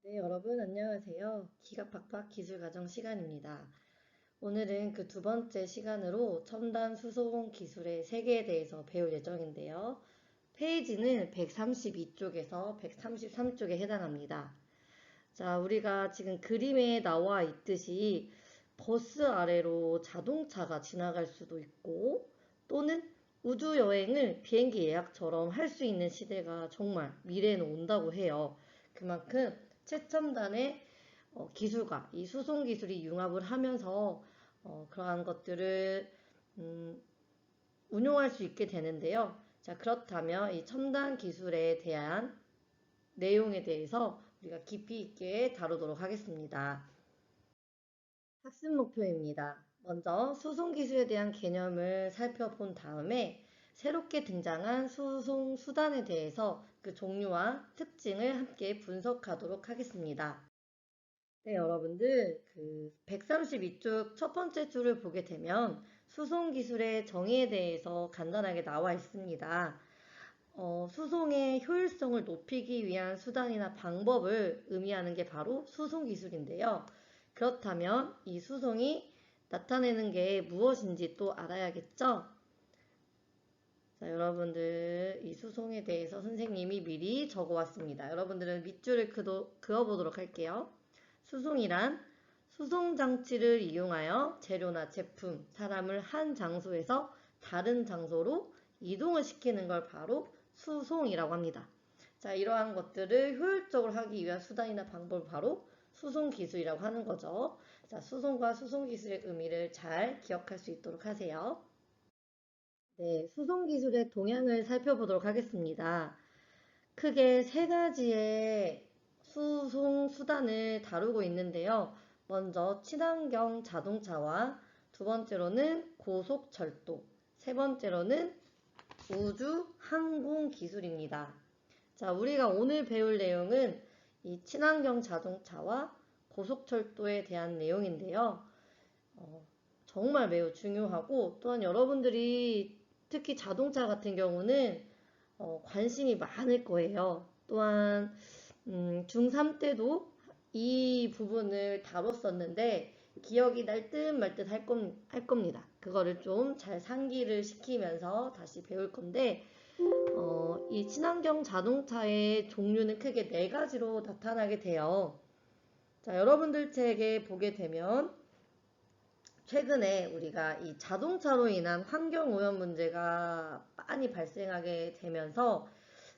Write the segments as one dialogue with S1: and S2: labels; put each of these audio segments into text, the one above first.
S1: 네, 여러분 안녕하세요. 기가 팍팍 기술 과정 시간입니다. 오늘은 그 두 번째 시간으로 첨단 수소 기술의 세계에 대해서 배울 예정인데요. 페이지는 132쪽에서 133쪽에 해당합니다. 자, 우리가 지금 그림에 나와 있듯이 버스 아래로 자동차가 지나갈 수도 있고 또는 우주 여행을 비행기 예약처럼 할 수 있는 시대가 정말 미래에는 온다고 해요. 그만큼 최첨단의 기술과 이 수송 기술이 융합을 하면서 그러한 것들을 음, 운용할 수 있게 되는데요. 자, 그렇다면 이 첨단 기술에 대한 내용에 대해서 우리가 깊이 있게 다루도록 하겠습니다. 학습 목표입니다. 먼저 수송 기술에 대한 개념을 살펴본 다음에 새롭게 등장한 수송 수단에 대해서 그 종류와 특징을 함께 분석하도록 하겠습니다. 네, 여러분들, 그 132쪽 첫 번째 줄을 보게 되면 수송 기술의 정의에 대해서 간단하게 나와 있습니다. 수송의 효율성을 높이기 위한 수단이나 방법을 의미하는 게 바로 수송 기술인데요. 그렇다면 이 수송이 나타내는 게 무엇인지 또 알아야겠죠? 자, 여러분들 이 수송에 대해서 선생님이 미리 적어왔습니다. 여러분들은 밑줄을 그어보도록 할게요. 수송이란 수송 장치를 이용하여 재료나 제품, 사람을 한 장소에서 다른 장소로 이동을 시키는 걸 바로 수송이라고 합니다. 자, 이러한 것들을 효율적으로 하기 위한 수단이나 방법을 바로 수송 기술이라고 하는 거죠. 자, 수송과 수송 기술의 의미를 잘 기억할 수 있도록 하세요. 네, 수송 기술의 동향을 살펴보도록 하겠습니다. 크게 세 가지의 수송 수단을 다루고 있는데요. 먼저 친환경 자동차와 두 번째로는 고속철도, 세 번째로는 우주 항공 기술입니다. 자, 우리가 오늘 배울 내용은 이 친환경 자동차와 고속철도에 대한 내용인데요. 어, 정말 매우 중요하고 또한 여러분들이 특히 자동차 같은 경우는 관심이 많을 거예요. 또한 중3 때도 이 부분을 다뤘었는데 기억이 날 듯 말 듯 할 겁니다. 그거를 좀 잘 상기를 시키면서 다시 배울 건데 이 친환경 자동차의 종류는 크게 네 가지로 나타나게 돼요. 자, 여러분들 책에 보게 되면 최근에 우리가 이 자동차로 인한 환경오염 문제가 많이 발생하게 되면서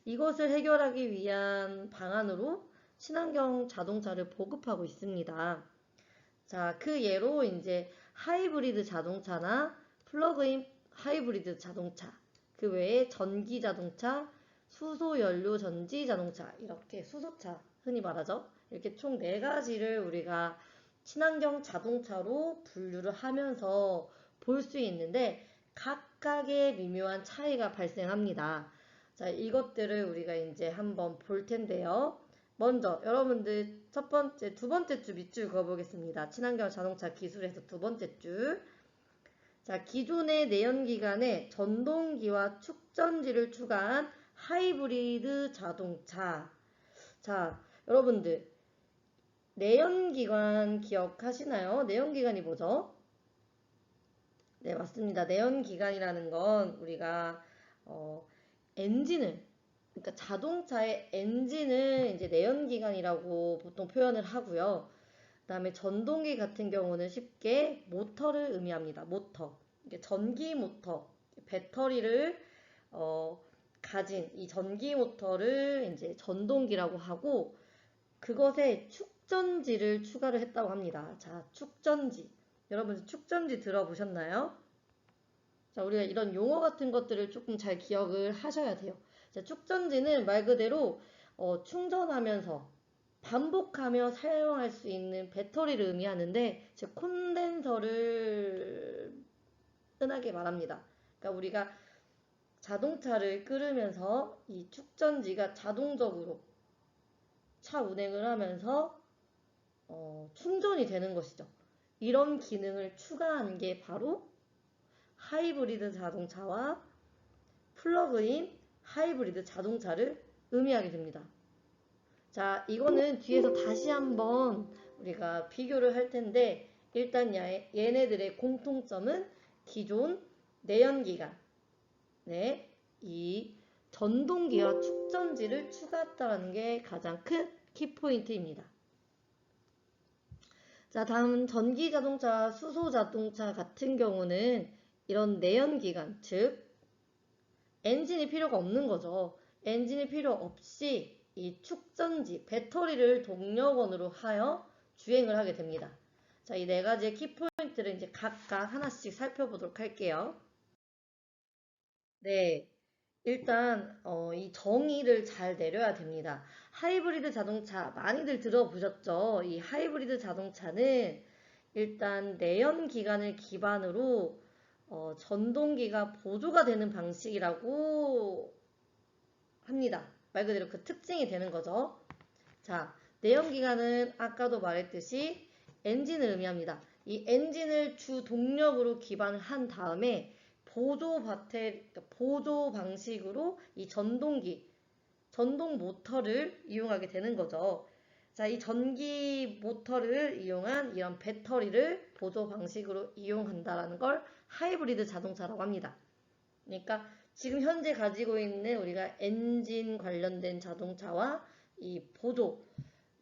S1: 이것을 해결하기 위한 방안으로 친환경 자동차를 보급하고 있습니다. 자, 그 예로 이제 하이브리드 자동차나 플러그인 하이브리드 자동차, 그 외에 전기 자동차, 수소 연료 전지 자동차, 이렇게 수소차, 흔히 말하죠. 이렇게 총 네 가지를 우리가 친환경 자동차로 분류를 하면서 볼 수 있는데 각각의 미묘한 차이가 발생합니다. 자, 이것들을 우리가 이제 한번 볼 텐데요. 먼저 여러분들 두 번째 줄 밑줄 그어보겠습니다. 친환경 자동차 기술에서 두 번째 줄. 자, 기존의 내연기관에 전동기와 축전지를 추가한 하이브리드 자동차. 자, 여러분들 내연기관 기억하시나요? 내연기관이 뭐죠? 네, 맞습니다. 내연기관이라는 건 우리가 어, 엔진을 그러니까 자동차의 엔진을 이제 내연기관이라고 보통 표현을 하고요. 그다음에 전동기 같은 경우는 쉽게 모터를 의미합니다. 모터. 이게 전기 모터, 배터리를 어, 가진 이 전기 모터를 이제 전동기라고 하고 그것에 축전지를 추가를 했다고 합니다. 자, 축전지. 여러분 축전지 들어보셨나요? 자, 우리가 이런 용어 같은 것들을 조금 잘 기억을 하셔야 돼요. 자, 축전지는 말 그대로 충전하면서 반복하며 사용할 수 있는 배터리를 의미하는데 즉 콘덴서를 흔하게 말합니다. 그러니까 우리가 자동차를 끓으면서 이 축전지가 자동적으로 차 운행을 하면서 충전이 되는 것이죠. 이런 기능을 추가한 게 바로 하이브리드 자동차와 플러그인 하이브리드 자동차를 의미하게 됩니다. 자, 이거는 뒤에서 다시 한번 우리가 비교를 할 텐데, 일단 얘네들의 공통점은 기존 내연기관, 네, 이 전동기와 축전지를 추가했다는 게 가장 큰 키포인트입니다. 자, 다음 전기 자동차, 수소 자동차 같은 경우는 이런 내연기관, 즉 엔진이 필요가 없는 거죠. 엔진이 필요 없이 이 축전지, 배터리를 동력원으로 하여 주행을 하게 됩니다. 자, 이 네 가지의 키포인트를 이제 각각 하나씩 살펴보도록 할게요. 네. 일단 이 정의를 잘 내려야 됩니다. 하이브리드 자동차 많이들 들어보셨죠? 이 하이브리드 자동차는 일단 내연기관을 기반으로 전동기가 보조가 되는 방식이라고 합니다. 말 그대로 그 특징이 되는 거죠. 자, 내연기관은 아까도 말했듯이 엔진을 의미합니다. 이 엔진을 주 동력으로 기반을 한 다음에 보조 방식으로 이 전동 모터를 이용하게 되는 거죠. 자, 이 전기 모터를 이용한 이런 배터리를 보조 방식으로 이용한다라는 걸 하이브리드 자동차라고 합니다. 그러니까 지금 현재 가지고 있는 우리가 엔진 관련된 자동차와 이 보조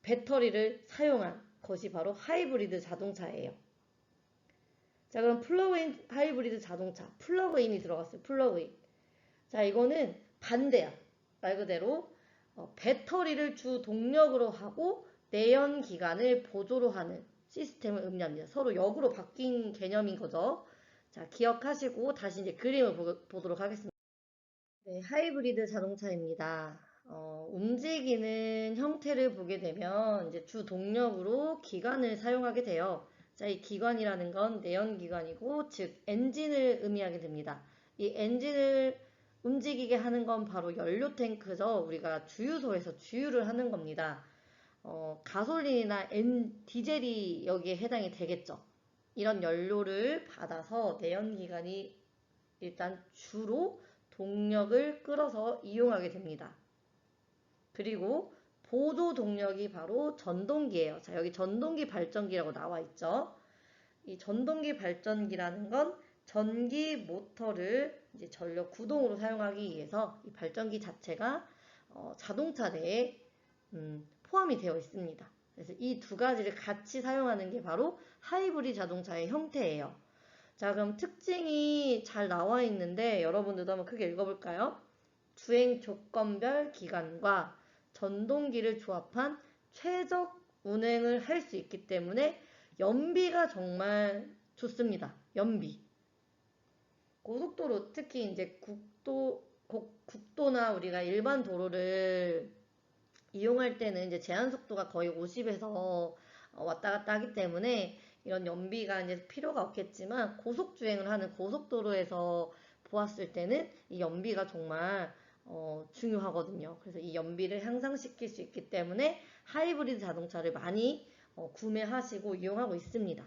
S1: 배터리를 사용한 것이 바로 하이브리드 자동차예요. 자, 그럼 플러그인 하이브리드 자동차, 플러그인이 들어갔어요. 플러그인. 자, 이거는 반대야. 말 그대로 배터리를 주 동력으로 하고 내연 기관을 보조로 하는 시스템을 의미합니다. 서로 역으로 바뀐 개념인 거죠. 자, 기억하시고 다시 이제 그림을 보도록 하겠습니다. 네, 하이브리드 자동차입니다. 움직이는 형태를 보게 되면 이제 주 동력으로 기관을 사용하게 돼요. 자, 이 기관이라는 건 내연기관이고, 즉 엔진을 의미하게 됩니다. 이 엔진을 움직이게 하는 건 바로 연료 탱크죠. 우리가 주유소에서 주유를 하는 겁니다. 가솔린이나 디젤이 여기에 해당이 되겠죠. 이런 연료를 받아서 내연기관이 일단 주로 동력을 끌어서 이용하게 됩니다. 그리고 보조 동력이 바로 전동기예요. 자, 여기 전동기 발전기라고 나와 있죠. 이 전동기 발전기라는 건 전기 모터를 이제 전력 구동으로 사용하기 위해서 이 발전기 자체가 자동차 내에 포함이 되어 있습니다. 그래서 이 두 가지를 같이 사용하는 게 바로 하이브리드 자동차의 형태예요. 자, 그럼 특징이 잘 나와 있는데 여러분들도 한번 크게 읽어볼까요? 주행 조건별 기관과 전동기를 조합한 최적 운행을 할 수 있기 때문에 연비가 정말 좋습니다. 연비. 고속도로, 특히 이제 국도나 우리가 일반 도로를 이용할 때는 이제 제한 속도가 거의 50에서 왔다 갔다 하기 때문에 이런 연비가 이제 필요가 없겠지만 고속 주행을 하는 고속도로에서 보았을 때는 이 연비가 정말 중요하거든요. 그래서 이 연비를 향상시킬 수 있기 때문에 하이브리드 자동차를 많이 구매하시고 이용하고 있습니다.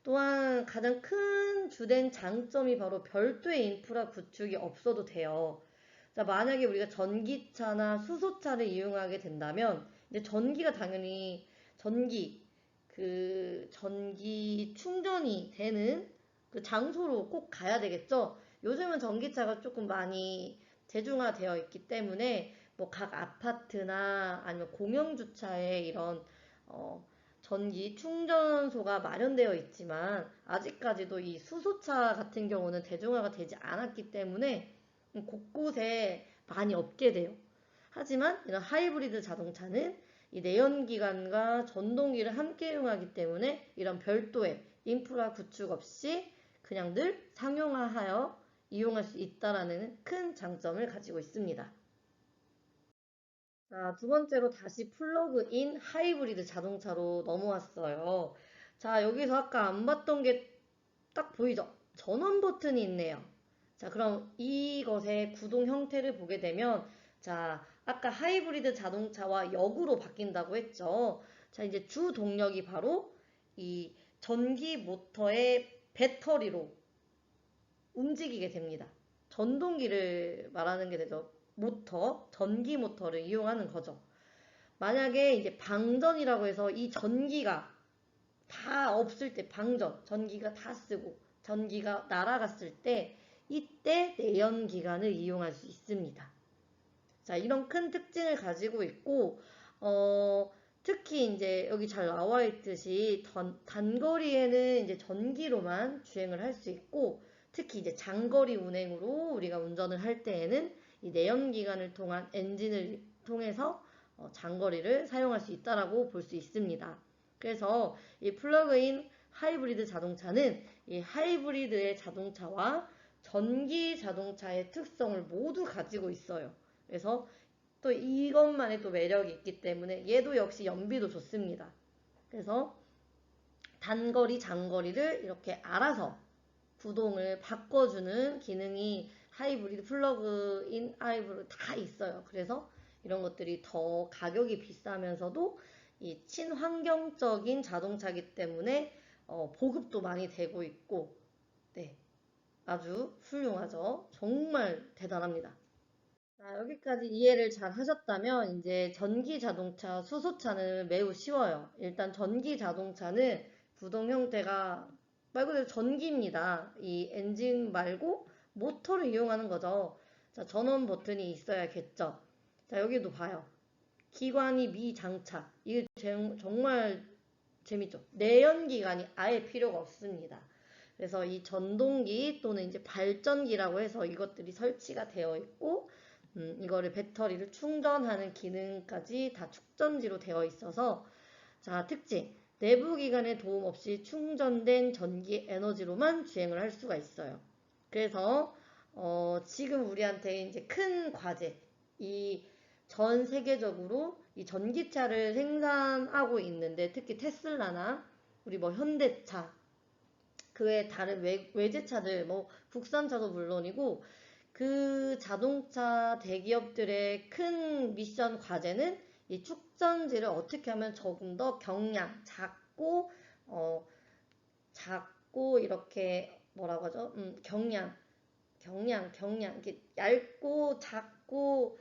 S1: 또한 가장 큰 주된 장점이 바로 별도의 인프라 구축이 없어도 돼요. 자, 만약에 우리가 전기차나 수소차를 이용하게 된다면 이제 전기가 당연히 전기 충전이 되는 그 장소로 꼭 가야 되겠죠. 요즘은 전기차가 조금 많이 대중화되어 있기 때문에 뭐 각 아파트나 아니면 공영주차에 이런 어, 전기 충전소가 마련되어 있지만 아직까지도 이 수소차 같은 경우는 대중화가 되지 않았기 때문에 곳곳에 많이 없게 돼요. 하지만 이런 하이브리드 자동차는 이 내연기관과 전동기를 함께 이용하기 때문에 이런 별도의 인프라 구축 없이 그냥 늘 상용화하여 이용할 수 있다라는 큰 장점을 가지고 있습니다. 자, 두 번째로 다시 플러그인 하이브리드 자동차로 넘어왔어요. 자, 여기서 아까 안 봤던 게 딱 보이죠? 전원 버튼이 있네요. 자, 그럼 이것의 구동 형태를 보게 되면, 자, 아까 하이브리드 자동차와 역으로 바뀐다고 했죠. 자, 이제 주 동력이 바로 이 전기 모터의 배터리로 움직이게 됩니다. 전동기를 말하는 게 되죠. 전기 모터를 이용하는 거죠. 만약에 이제 방전이라고 해서 이 전기가 다 없을 때, 방전, 전기가 다 쓰고 전기가 날아갔을 때 이때 내연기관을 이용할 수 있습니다. 자, 이런 큰 특징을 가지고 있고, 특히 이제 여기 잘 나와 있듯이 단거리에는 이제 전기로만 주행을 할 수 있고, 특히 이제 장거리 운행으로 우리가 운전을 할 때에는 이 내연기관을 통한 엔진을 통해서 장거리를 사용할 수 있다라고 볼 수 있습니다. 그래서 이 플러그인 하이브리드 자동차는 이 하이브리드의 자동차와 전기 자동차의 특성을 모두 가지고 있어요. 그래서 또 이것만의 또 매력이 있기 때문에 얘도 역시 연비도 좋습니다. 그래서 단거리, 장거리를 이렇게 알아서 구동을 바꿔주는 기능이 하이브리드, 플러그인 하이브리드 다 있어요. 그래서 이런 것들이 더 가격이 비싸면서도 이 친환경적인 자동차이기 때문에 보급도 많이 되고 있고, 네, 아주 훌륭하죠. 정말 대단합니다. 자, 여기까지 이해를 잘 하셨다면 이제 전기 자동차, 수소차는 매우 쉬워요. 일단 전기 자동차는 구동 형태가 말 그대로 전기입니다. 이 엔진 말고 모터를 이용하는 거죠. 자, 전원 버튼이 있어야겠죠. 자, 여기도 봐요. 기관이 미장착. 이게 정말 재밌죠. 내연기관이 아예 필요가 없습니다. 그래서 이 전동기 또는 이제 발전기라고 해서 이것들이 설치가 되어 있고, 이거를 배터리를 충전하는 기능까지 다 축전지로 되어 있어서, 자, 특징. 내부 기관의 도움 없이 충전된 전기 에너지로만 주행을 할 수가 있어요. 그래서 지금 우리한테 이제 큰 과제, 이 전 세계적으로 이 전기차를 생산하고 있는데 특히 테슬라나 우리 뭐 현대차, 그 외 다른 외제차들, 뭐 국산차도 물론이고 그 자동차 대기업들의 큰 미션 과제는 이 축전지를 어떻게 하면 조금 더 경량, 어, 작고 이렇게 뭐라고 하죠? 경량, 이렇게 얇고 작고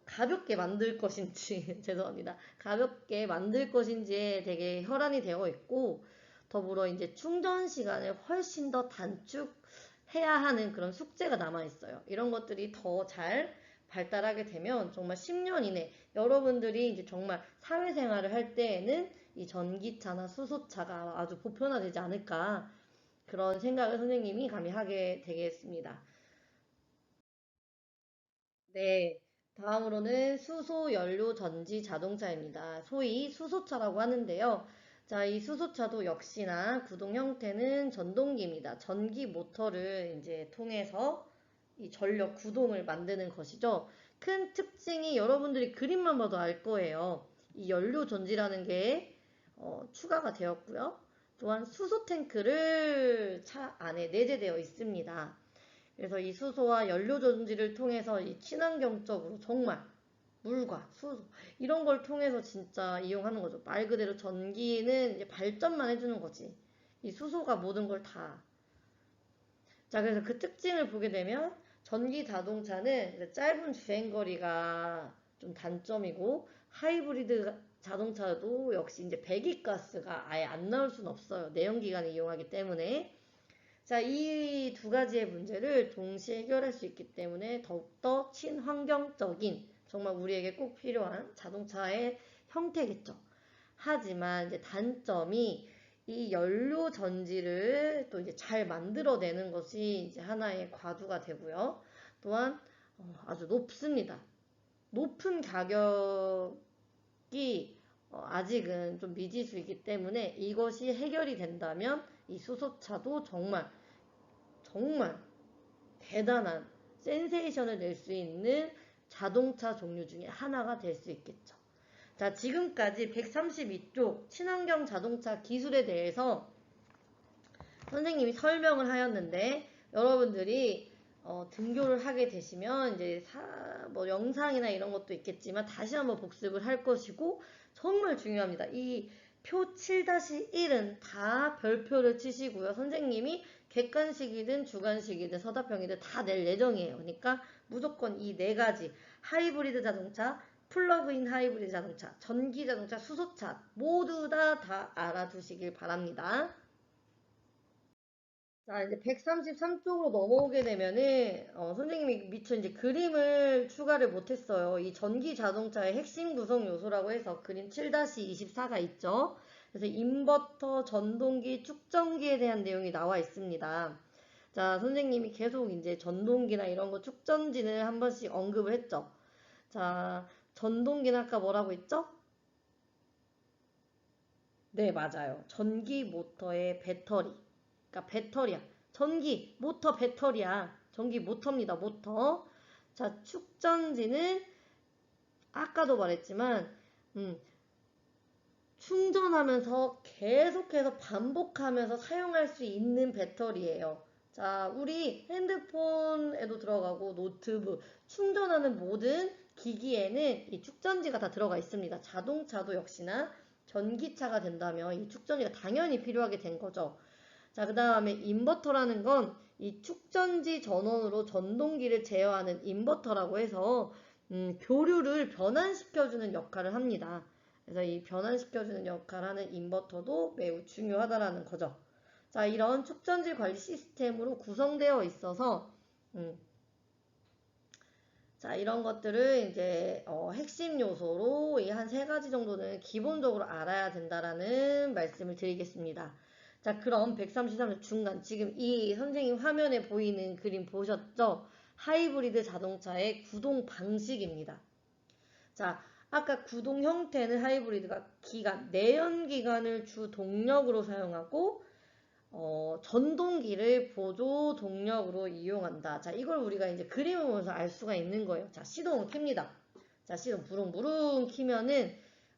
S1: 가볍게 만들 것인지, 죄송합니다. 가볍게 만들 것인지에 되게 혈안이 되어 있고, 더불어 이제 충전 시간을 훨씬 더 단축해야 하는 그런 숙제가 남아 있어요. 이런 것들이 더 잘 발달하게 되면 정말 10년 이내 여러분들이 이제 정말 사회생활을 할 때에는 이 전기차나 수소차가 아주 보편화되지 않을까 그런 생각을 선생님이 감히 하게 되겠습니다. 네, 다음으로는 수소 연료 전지 자동차입니다. 소위 수소차라고 하는데요. 자, 이 수소차도 역시나 구동 형태는 전동기입니다. 전기 모터를 이제 통해서 이 전력 구동을 만드는 것이죠. 큰 특징이 여러분들이 그림만 봐도 알 거예요. 이 연료 전지라는 게 추가가 되었고요. 또한 수소 탱크를 차 안에 내재되어 있습니다. 그래서 이 수소와 연료 전지를 통해서 이 친환경적으로 정말 물과 수소 이런 걸 통해서 진짜 이용하는 거죠. 말 그대로 전기는 이제 발전만 해주는 거지. 이 수소가 모든 걸 다. 자, 그래서 그 특징을 보게 되면 전기 자동차는 짧은 주행 거리가 좀 단점이고 하이브리드 자동차도 역시 이제 배기가스가 아예 안 나올 수는 없어요. 내연기관을 이용하기 때문에. 자, 이 두 가지의 문제를 동시에 해결할 수 있기 때문에 더욱더 친환경적인 정말 우리에게 꼭 필요한 자동차의 형태겠죠. 하지만 이제 단점이 이 연료 전지를 또 이제 잘 만들어내는 것이 이제 하나의 과두가 되고요. 또한 아주 높습니다. 높은 가격이 아직은 좀 미지수이기 때문에 이것이 해결이 된다면 이 수소차도 정말 대단한 센세이션을 낼 수 있는 자동차 종류 중에 하나가 될 수 있겠죠. 자, 지금까지 132쪽 친환경 자동차 기술에 대해서 선생님이 설명을 하였는데 여러분들이 등교를 하게 되시면 이제 뭐 영상이나 이런 것도 있겠지만 다시 한번 복습을 할 것이고 정말 중요합니다. 이 표 7-1은 다 별표를 치시고요. 선생님이 객관식이든 주관식이든 서답형이든 다 낼 예정이에요. 그러니까 무조건 이 네 가지 하이브리드 자동차, 플러그인 하이브리드 자동차, 전기 자동차, 수소차 모두 다 알아두시길 바랍니다. 자, 이제 133쪽으로 넘어오게 되면은, 선생님이 미처 이제 그림을 추가를 못했어요. 이 전기 자동차의 핵심 구성 요소라고 해서 그림 7-24가 있죠. 그래서 인버터, 전동기, 축전기에 대한 내용이 나와 있습니다. 자, 선생님이 계속 이제 전동기나 이런 거 축전지는 한 번씩 언급을 했죠. 자, 전동기는 아까 뭐라고 했죠? 네, 맞아요. 전기 모터의 배터리. 그러니까 배터리야. 전기, 모터, 배터리야. 전기 모터입니다. 모터. 자, 축전지는 아까도 말했지만 충전하면서 계속해서 반복하면서 사용할 수 있는 배터리예요. 자, 우리 핸드폰에도 들어가고 노트북 충전하는 모든 기기에는 이 축전지가 다 들어가 있습니다. 자동차도 역시나 전기차가 된다면 이 축전지가 당연히 필요하게 된 거죠. 자, 그 다음에 인버터라는 건 이 축전지 전원으로 전동기를 제어하는 인버터라고 해서 교류를 변환시켜주는 역할을 합니다. 그래서 이 변환시켜주는 역할을 하는 인버터도 매우 중요하다라는 거죠. 자, 이런 축전지 관리 시스템으로 구성되어 있어서 자, 이런 것들을 이제 핵심 요소로 이 한 세 가지 정도는 기본적으로 알아야 된다라는 말씀을 드리겠습니다. 자, 그럼 133쪽 중간 지금 이 선생님 화면에 보이는 그림 보셨죠? 하이브리드 자동차의 구동 방식입니다. 자, 아까 구동 형태는 하이브리드가 내연기관을 주 동력으로 사용하고 전동기를 보조 동력으로 이용한다. 자, 이걸 우리가 이제 그림을 보면서 알 수가 있는 거예요. 자, 시동을 켭니다. 자, 시동 부릉부릉 키면은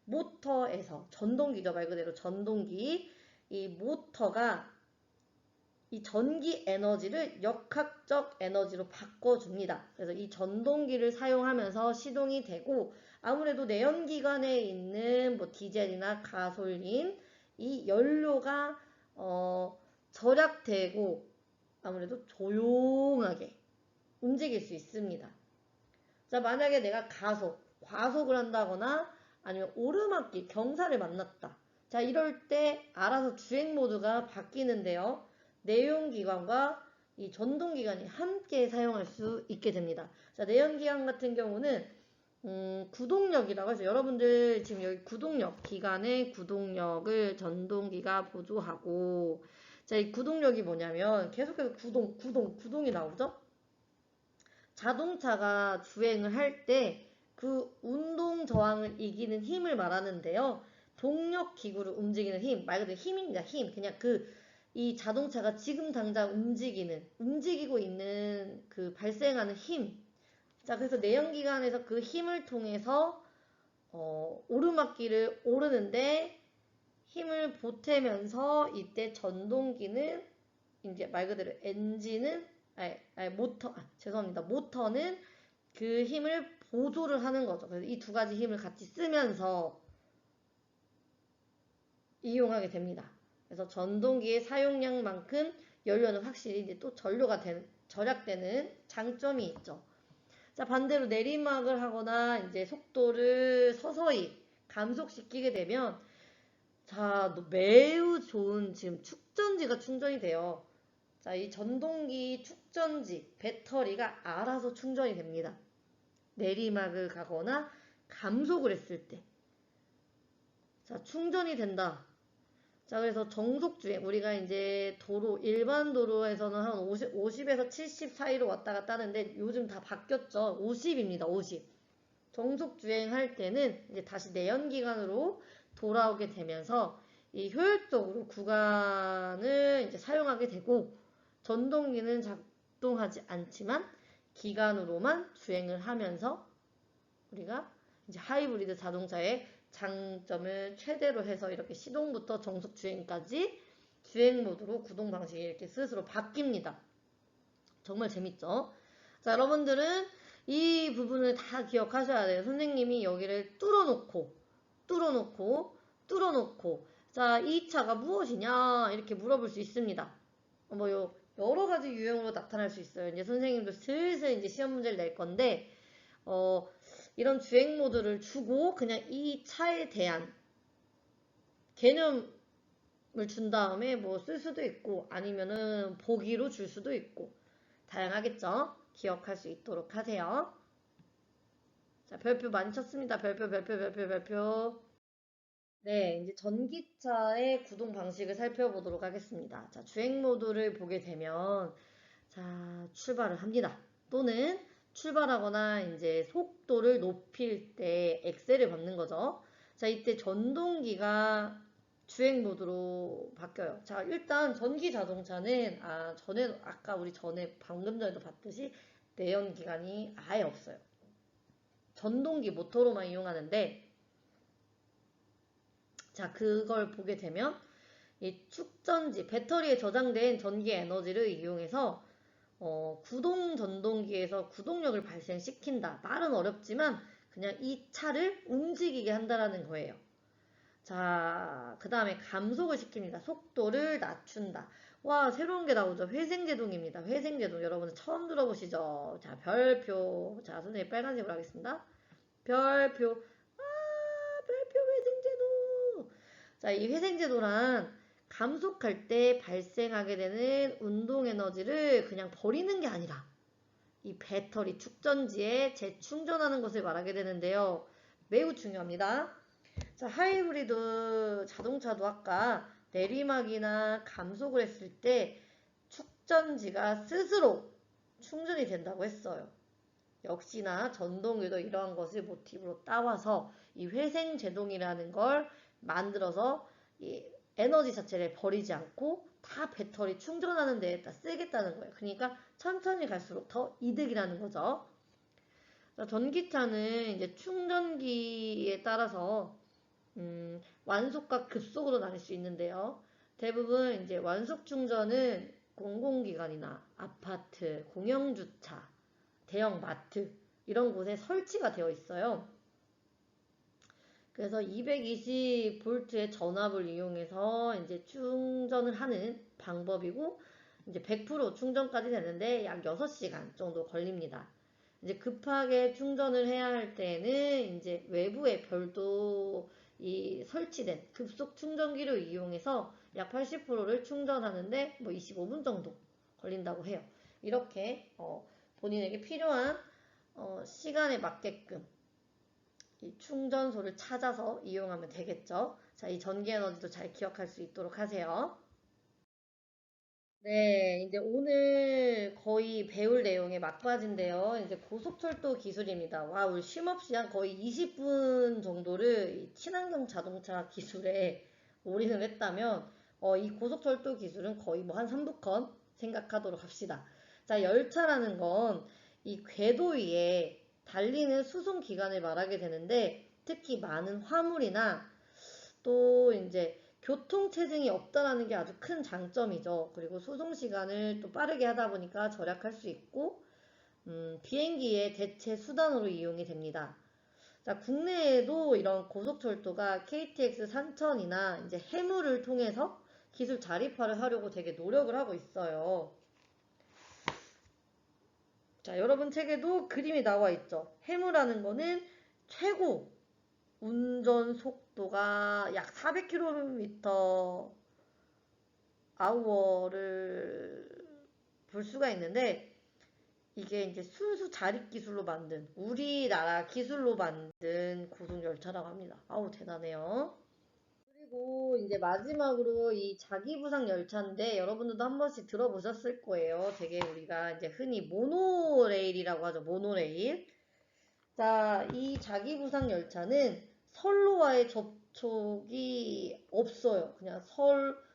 S1: 모터에서 전동기죠. 말 그대로 전동기. 이 모터가 이 전기 에너지를 역학적 에너지로 바꿔줍니다. 그래서 이 전동기를 사용하면서 시동이 되고 아무래도 내연기관에 있는 뭐 디젤이나 가솔린 이 연료가 절약되고 아무래도 조용하게 움직일 수 있습니다. 자, 만약에 내가 과속을 한다거나 아니면 오르막길, 경사를 만났다. 자, 이럴 때 알아서 주행 모드가 바뀌는데요. 내연기관과 이 전동기관이 함께 사용할 수 있게 됩니다. 자, 내연기관 같은 경우는 구동력이라고 해서 여러분들 지금 여기 구동력, 기관의 구동력을 전동기가 보조하고 자, 이 구동력이 뭐냐면 계속해서 구동이 나오죠? 자동차가 주행을 할 때 그 운동 저항을 이기는 힘을 말하는데요. 동력 기구를 움직이는 힘, 말 그대로 힘입니다. 힘. 그냥 이 자동차가 지금 당장 움직이고 있는 그 발생하는 힘. 자, 그래서 내연기관에서 그 힘을 통해서 오르막길을 오르는데 힘을 보태면서 이때 전동기는 이제 말 그대로 모터는 그 힘을 보조를 하는 거죠. 그래서 이 두 가지 힘을 같이 쓰면서 이용하게 됩니다. 그래서 전동기의 사용량만큼 연료는 확실히 이제 또 절약되는 장점이 있죠. 자, 반대로 내리막을 하거나 이제 속도를 서서히 감속시키게 되면 자, 매우 좋은 지금 축전지가 충전이 돼요. 자, 이 전동기 축전지 배터리가 알아서 충전이 됩니다. 내리막을 가거나 감속을 했을 때. 자, 충전이 된다. 자, 그래서 정속주행, 우리가 이제 일반 도로에서는 한 50에서 70 사이로 왔다 갔다 하는데 요즘 다 바뀌었죠. 50입니다, 50. 정속주행 할 때는 이제 다시 내연기관으로 돌아오게 되면서 이 효율적으로 구간을 이제 사용하게 되고 전동기는 작동하지 않지만 기관으로만 주행을 하면서 우리가 이제 하이브리드 자동차의 장점을 최대로 해서 이렇게 시동부터 정속 주행까지 주행 모드로 구동 방식이 이렇게 스스로 바뀝니다. 정말 재밌죠? 자, 여러분들은 이 부분을 다 기억하셔야 돼요. 선생님이 여기를 뚫어놓고 자, 이 차가 무엇이냐 이렇게 물어볼 수 있습니다. 여러 가지 유형으로 나타날 수 있어요. 이제 선생님도 슬슬 이제 시험 문제를 낼 건데 이런 주행 모드를 주고 그냥 이 차에 대한 개념을 준 다음에 뭐 쓸 수도 있고 아니면은 보기로 줄 수도 있고 다양하겠죠? 기억할 수 있도록 하세요. 자, 별표 많이 쳤습니다. 별표. 네, 이제 전기차의 구동 방식을 살펴보도록 하겠습니다. 자, 주행 모드를 보게 되면, 자, 출발을 합니다. 또는 출발하거나 이제 속도를 높일 때 엑셀을 밟는 거죠. 자, 이때 전동기가 주행 모드로 바뀌어요. 자, 일단 전기 자동차는, 아까 우리 방금 전에도 봤듯이 내연기관이 아예 없어요. 전동기 모터로만 이용하는데, 자, 그걸 보게 되면 이 축전지, 배터리에 저장된 전기 에너지를 이용해서 구동 전동기에서 구동력을 발생시킨다. 말은 어렵지만 그냥 이 차를 움직이게 한다라는 거예요. 자, 그 다음에 감속을 시킵니다. 속도를 낮춘다. 와, 새로운 게 나오죠. 회생제동입니다. 회생제동. 여러분들 처음 들어보시죠? 자, 별표. 자, 선생님 빨간색으로 하겠습니다. 별표. 별표 회생제도. 자, 이 회생제도란 감속할 때 발생하게 되는 운동 에너지를 그냥 버리는 게 아니라 이 배터리 축전지에 재충전하는 것을 말하게 되는데요. 매우 중요합니다. 자, 하이브리드 자동차도 아까 내리막이나 감속을 했을 때 축전지가 스스로 충전이 된다고 했어요. 역시나 전동기도 이러한 것을 모티브로 따와서 이 회생제동이라는 걸 만들어서 이 에너지 자체를 버리지 않고 다 배터리 충전하는 데에다 쓰겠다는 거예요. 그러니까 천천히 갈수록 더 이득이라는 거죠. 전기차는 이제 충전기에 따라서 완속과 급속으로 나뉠 수 있는데요. 대부분 이제 완속 충전은 공공기관이나 아파트, 공영주차, 대형 마트 이런 곳에 설치가 되어 있어요. 그래서 220V의 전압을 이용해서 이제 충전을 하는 방법이고 이제 100% 충전까지 되는데 약 6시간 정도 걸립니다. 이제 급하게 충전을 해야 할 때는 이제 외부에 별도 이 설치된 급속 충전기를 이용해서 약 80%를 충전하는데 뭐 25분 정도 걸린다고 해요. 이렇게 본인에게 필요한 시간에 맞게끔 이 충전소를 찾아서 이용하면 되겠죠. 자, 이 전기 에너지도 잘 기억할 수 있도록 하세요. 네, 이제 오늘 거의 배울 내용의 막바지인데요. 이제 고속철도 기술입니다. 와, 우리 쉼없이 한 거의 20분 정도를 이 친환경 자동차 기술에 올인을 했다면, 이 고속철도 기술은 거의 뭐 한 3부컷 생각하도록 합시다. 자, 열차라는 건 이 궤도 위에 달리는 수송 기관을 말하게 되는데, 특히 많은 화물이나 또 이제 교통체증이 없다라는 게 아주 큰 장점이죠. 그리고 수송 시간을 또 빠르게 하다 보니까 절약할 수 있고, 비행기의 대체 수단으로 이용이 됩니다. 자, 국내에도 이런 고속철도가 KTX 산천이나 이제 해무를 통해서 기술 자립화를 하려고 되게 노력을 하고 있어요. 자, 여러분 책에도 그림이 나와 있죠. 해무라는 거는 최고 운전 속도가 약 400km 아워를 볼 수가 있는데 이게 이제 순수 자립 기술로 만든 우리나라 기술로 만든 고속열차라고 합니다. 아우 대단해요. 그리고 이제 마지막으로 이 자기부상 열차인데 여러분들도 한 번씩 들어보셨을 거예요. 되게 우리가 이제 흔히 모노레일이라고 하죠. 모노레일. 자, 이 자기부상 열차는 선로와의 접촉이 없어요. 그냥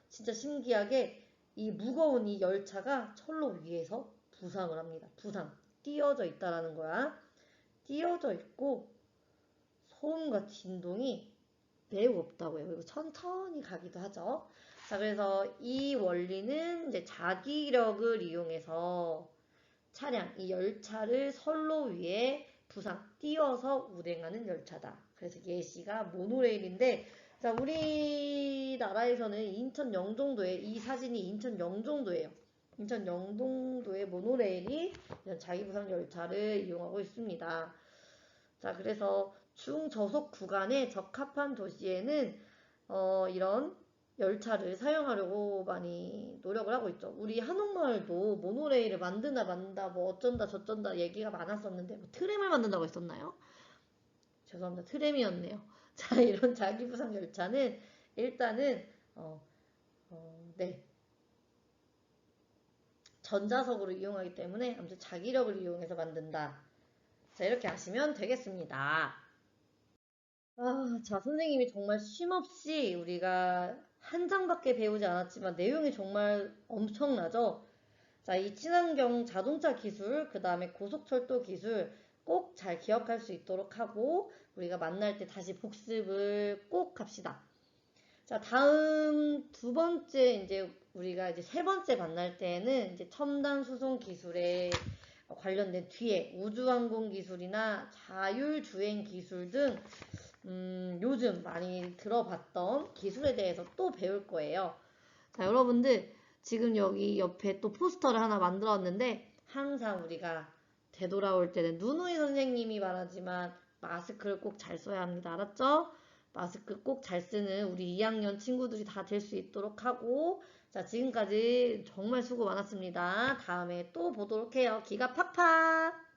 S1: 진짜 신기하게 이 무거운 이 열차가 철로 위에서 부상을 합니다. 부상. 띄어져 있다라는 거야. 띄어져 있고 소음과 진동이 매우 없다고요. 그리고 천천히 가기도 하죠. 자, 그래서 이 원리는 이제 자기력을 이용해서 이 열차를 선로 위에 띄어서 운행하는 열차다. 그래서 예시가 모노레일인데, 자, 우리나라에서는 인천 영종도에, 이 사진이 인천 영종도예요. 인천 영종도의 모노레일이 이런 자기부상 열차를 이용하고 있습니다. 자, 그래서 중저속 구간에 적합한 도시에는 이런 열차를 사용하려고 많이 노력을 하고 있죠. 우리 한옥마을도 모노레일을 만드나 만다, 뭐 어쩐다 저쩐다 얘기가 많았었는데, 뭐 트램을 만든다고 했었나요? 죄송합니다. 트램이었네요. 자, 이런 자기부상 열차는 일단은, 어, 네. 전자석으로 이용하기 때문에 아무튼 자기력을 이용해서 만든다. 자, 이렇게 하시면 되겠습니다. 자, 선생님이 정말 쉼없이 우리가 한 장밖에 배우지 않았지만 내용이 정말 엄청나죠? 자, 이 친환경 자동차 기술, 그 다음에 고속철도 기술 꼭 잘 기억할 수 있도록 하고 우리가 만날 때 다시 복습을 꼭 합시다. 자, 다음 두 번째 이제 우리가 이제 세 번째 만날 때는 이제 첨단 수송 기술에 관련된 뒤에 우주항공 기술이나 자율주행 기술 등 요즘 많이 들어봤던 기술에 대해서 또 배울 거예요. 자, 여러분들 지금 여기 옆에 또 포스터를 하나 만들었는데 항상 우리가 되돌아올 때는 누누이 선생님이 말하지만 마스크를 꼭 잘 써야 합니다. 알았죠? 마스크 꼭 잘 쓰는 우리 2학년 친구들이 다 될 수 있도록 하고 자, 지금까지 정말 수고 많았습니다. 다음에 또 보도록 해요. 기가 팍팍!